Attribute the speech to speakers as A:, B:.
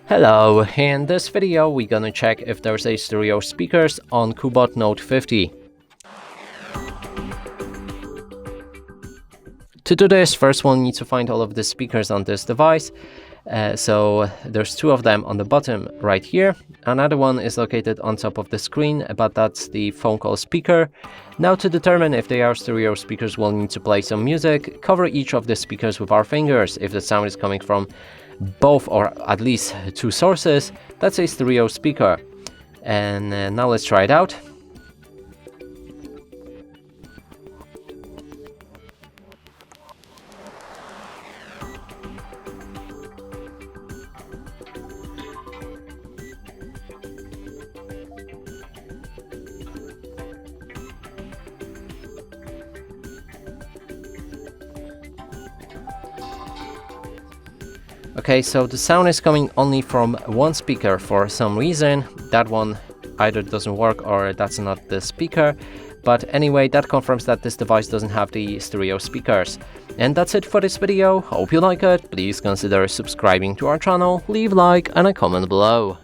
A: Hello, in this video we're gonna check if there's a stereo speakers on CUBOT Note 50. To do this, first we'll need to find all of the speakers on this device. So there's two of them on the bottom right here. Another one is located on top of the screen, but that's the phone call speaker. Now to determine if they are stereo speakers, we'll need to play some music, cover each of the speakers with our fingers. If the sound is coming from both or at least two sources, that's a stereo speaker. And now let's try it out. Okay, so the sound is coming only from one speaker for some reason. That one either doesn't work or that's not the speaker. But anyway, that confirms that this device doesn't have the stereo speakers. And that's it for this video. Hope you like it. Please consider subscribing to our channel, leave a like and a comment below.